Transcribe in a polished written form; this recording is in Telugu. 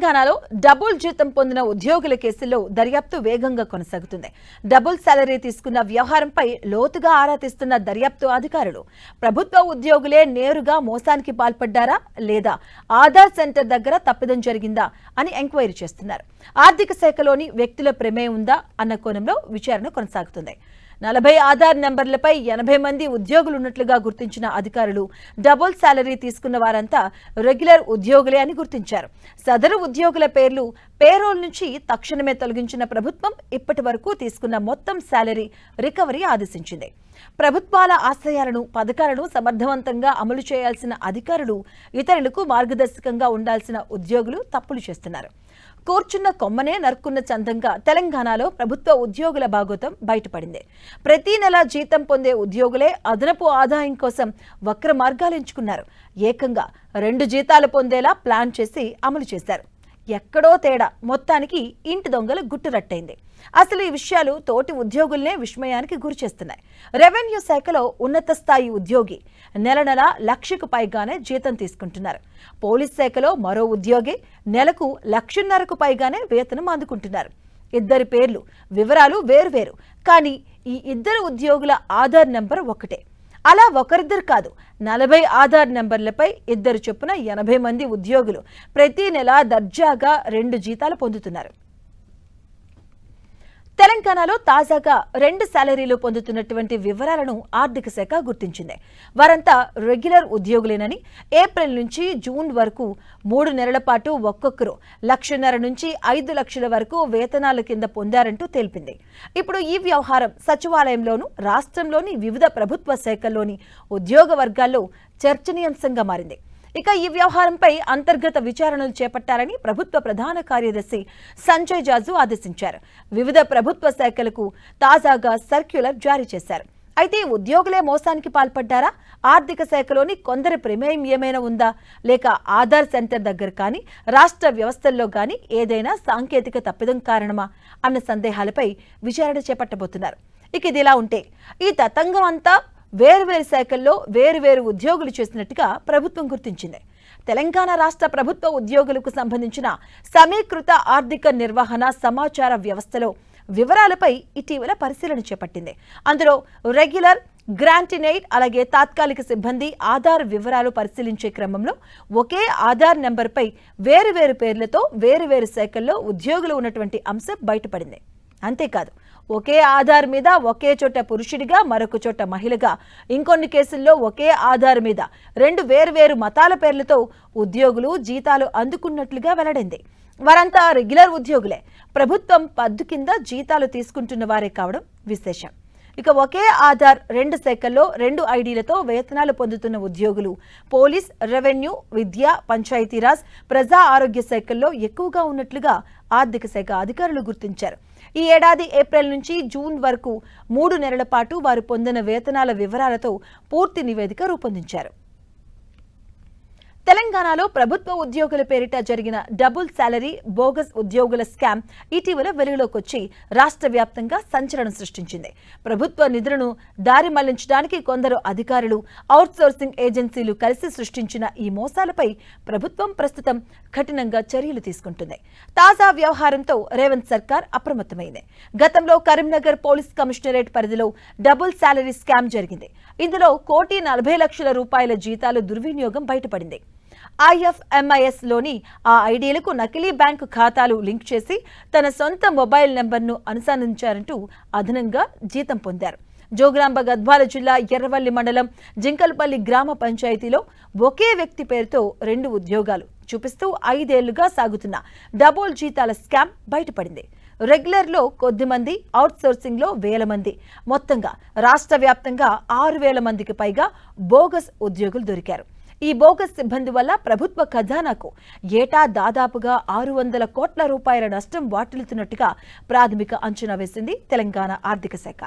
తెలంగాణలో డబుల్ జీతం పొందిన ఉద్యోగుల కేసుల్లో దర్యాప్తు వేగంగా కొనసాగుతుంది. డబుల్ సాలరీ తీసుకున్న వ్యవహారంపై లోతుగా ఆరా తీస్తున్న దర్యాప్తు అధికారులు ప్రభుత్వ ఉద్యోగులే నేరుగా మోసానికి పాల్పడ్డారా లేదా ఆధార్ సెంటర్ దగ్గర తప్పిదం జరిగిందా అని ఎంక్వైరీ చేస్తున్నారు. ఆర్థిక శాఖలోని వ్యక్తుల ప్రమేయం ఉందా అన్న కోణంలో విచారణ కొనసాగుతుంది. 40 ఆధార్ నంబర్లపై 80 మంది ఉద్యోగులున్నట్లుగా గుర్తించిన అధికారులు డబుల్ సాలరీ తీసుకున్న వారంతా రెగ్యులర్ ఉద్యోగులే అని గుర్తించారు. సదరు ఉద్యోగుల పేర్లు పేరోల్ నుంచి తక్షణమే తొలగించిన ప్రభుత్వం ఇప్పటి వరకు తీసుకున్న మొత్తం సాలరీ రికవరీ ఆదేశించింది. ప్రభుత్వాల ఆశయాలను పథకాలను సమర్థవంతంగా అమలు చేయాల్సిన అధికారులు ఇతరులకు మార్గదర్శకంగా ఉండాల్సిన ఉద్యోగులు తప్పులు చేస్తున్నారు. కూర్చున్న కొమ్మనే నరుక్కున్న చందంగా తెలంగాణలో ప్రభుత్వ ఉద్యోగుల భాగోతం బయటపడింది. ప్రతి నెల జీతం పొందే ఉద్యోగులే అదనపు ఆదాయం కోసం వక్ర మార్గాలు ఎంచుకున్నారు. ఏకంగా 2 జీతాలు పొందేలా ప్లాన్ చేసి అమలు చేశారు. ఎక్కడో తేడా మొత్తానికి ఇంటి దొంగల గుట్టురట్టయింది. అసలు ఈ విషయాలు తోటి ఉద్యోగుల్నే విస్మయానికి గురిచేస్తున్నాయి. రెవెన్యూ శాఖలో ఉన్నత స్థాయి ఉద్యోగి నెల 1,00,000కు పైగానే జీతం తీసుకుంటున్నారు. పోలీస్ శాఖలో మరో ఉద్యోగి నెలకు 1,50,000కు పైగానే వేతనం అందుకుంటున్నారు. ఇద్దరి పేర్లు వివరాలు వేరువేరు, కానీ ఈ ఇద్దరు ఉద్యోగుల ఆధార్ నెంబర్ ఒకటే. అలా ఒకరిద్దరు కాదు, 40 ఆధార్ నెంబర్లపై ఇద్దరు చొప్పున 80 మంది ఉద్యోగులు ప్రతి నెల దర్జాగా 2 జీతాలు పొందుతున్నారు. తెలంగాణలో తాజాగా 2 సాలరీలు పొందుతున్నటువంటి వివరాలను ఆర్థిక శాఖ గుర్తించింది. వారంతా రెగ్యులర్ ఉద్యోగులేనని, ఏప్రిల్ నుంచి జూన్ వరకు 3 నెలల పాటు ఒక్కొక్కరు 1,50,000 నుంచి 5 లక్షల వరకు వేతనాల కింద పొందారంటూ తెలిపింది. ఇప్పుడు ఈ వ్యవహారం సచివాలయంలోనూ రాష్ట్రంలోని వివిధ ప్రభుత్వ శాఖల్లోని ఉద్యోగ వర్గాల్లో చర్చనీయాంశంగా మారింది. ఇక ఈ వ్యవహారంపై అంతర్గత విచారణలు చేపట్టాలని ప్రభుత్వ ప్రధాన కార్యదర్శి సంజయ్ జాజు ఆదేశించారు. వివిధ ప్రభుత్వ శాఖలకు తాజాగా సర్క్యులర్ జారీ చేశారు. అయితే ఉద్యోగులే మోసానికి పాల్పడ్డారా, ఆర్థిక శాఖలోని కొందరి ప్రమేయం ఏమైనా ఉందా, లేక ఆధార్ సెంటర్ దగ్గర కానీ రాష్ట్ర వ్యవస్థల్లో కానీ ఏదైనా సాంకేతిక తప్పిదం కారణమా అన్న సందేహాలపై విచారణ చేపట్టబోతున్నారు. ఇక ఇదిలా ఉంటే ఈ తతంగం అంతా వేరువేరు శాఖల్లో వేరువేరు ఉద్యోగులు చేసినట్టుగా ప్రభుత్వం గుర్తించింది. తెలంగాణ రాష్ట్ర ప్రభుత్వ ఉద్యోగులకు సంబంధించిన సమీకృత ఆర్థిక నిర్వహణ సమాచార వ్యవస్థలో వివరాలపై ఇటీవల పరిశీలన చేపట్టింది. అందులో రెగ్యులర్, గ్రాంటినైడ్ అలాగే తాత్కాలిక సిబ్బంది ఆధార్ వివరాలు పరిశీలించే క్రమంలో ఒకే ఆధార్ నెంబర్పై వేరువేరు పేర్లతో వేరువేరు శాఖల్లో ఉద్యోగులు ఉన్నటువంటి అంశం బయటపడింది. అంతేకాదు, ఒకే ఆధార్ మీద ఒకే చోట పురుషుడిగా మరొక చోట మహిళగా, ఇంకొన్ని కేసుల్లో ఒకే ఆధార్ మీద 2 వేర్వేరు మతాల పేర్లతో ఉద్యోగులు జీతాలు అందుకున్నట్లుగా వెల్లడైంది. వారంతా రెగ్యులర్ ఉద్యోగులే, ప్రభుత్వం పద్దు కింద జీతాలు తీసుకుంటున్న వారే కావడం విశేషం. ఇక ఒకే ఆధార్ 2 శాఖల్లో 2 ఐడీలతో వేతనాలు పొందుతున్న ఉద్యోగులు పోలీస్, రెవెన్యూ, విద్య, పంచాయతీరాజ్, ప్రజా ఆరోగ్య శాఖల్లో ఎక్కువగా ఉన్నట్లుగా ఆర్థిక శాఖ అధికారులు గుర్తించారు. ఈ ఏడాది ఏప్రిల్ నుంచి జూన్ వరకు 3 నెలల పాటు వారు పొందిన వేతనాల వివరాలతో పూర్తి నివేదిక రూపొందించారు. తెలంగాణలో ప్రభుత్వ ఉద్యోగుల పేరిట జరిగిన డబుల్ సాలరీ, బోగస్ ఉద్యోగుల స్కామ్ ఇటీవల వెలుగులోకి వచ్చి రాష్ట్ర వ్యాప్తంగా సంచలనం సృష్టించింది. ప్రభుత్వ నిధులను దారి మళ్లించడానికి కొందరు అధికారులు, అవుట్సోర్సింగ్ ఏజెన్సీలు కలిసి సృష్టించిన ఈ మోసాలపై ప్రభుత్వం ప్రస్తుతం కఠినంగా చర్యలు తీసుకుంటుంది. తాజా వ్యవహారంతో రేవంత్ సర్కార్ అప్రమత్తమైంది. గతంలో కరీంనగర్ పోలీస్ కమిషనరేట్ పరిధిలో డబుల్ సాలరీ స్కామ్ జరిగింది. ఇందులో 1,40,00,000 రూపాయల జీతాలు దుర్వినియోగం బయటపడింది. IFMIS లోని ఆ ఐడీలకు నకిలీ బ్యాంకు ఖాతాలు లింక్ చేసి తన సొంత మొబైల్ నెంబర్ను అనుసంధానించారంటూ అదనంగా జీతం పొందారు. జోగులాంబ గద్వాల జిల్లా ఎర్రవల్లి మండలం జింకల్పల్లి గ్రామ పంచాయతీలో ఒకే వ్యక్తి పేరుతో 2 ఉద్యోగాలు చూపిస్తూ 5 ఏళ్లుగా సాగుతున్న డబుల్ జీతాల స్కామ్ బయటపడింది. రెగ్యులర్లో కొద్దిమంది, అవుట్సోర్సింగ్లో 1,000 మంది, మొత్తంగా రాష్ట్ర వ్యాప్తంగా 6,000 మందికి పైగా బోగస్ ఉద్యోగులు దొరికారు. ఈ బోగస్ సిబ్బంది వల్ల ప్రభుత్వ ఖజానాకు ఏటా దాదాపుగా 600 కోట్ల రూపాయల నష్టం వాటిల్లుతున్నట్టుగా ప్రాథమిక అంచనా వేసింది తెలంగాణ ఆర్థిక శాఖ.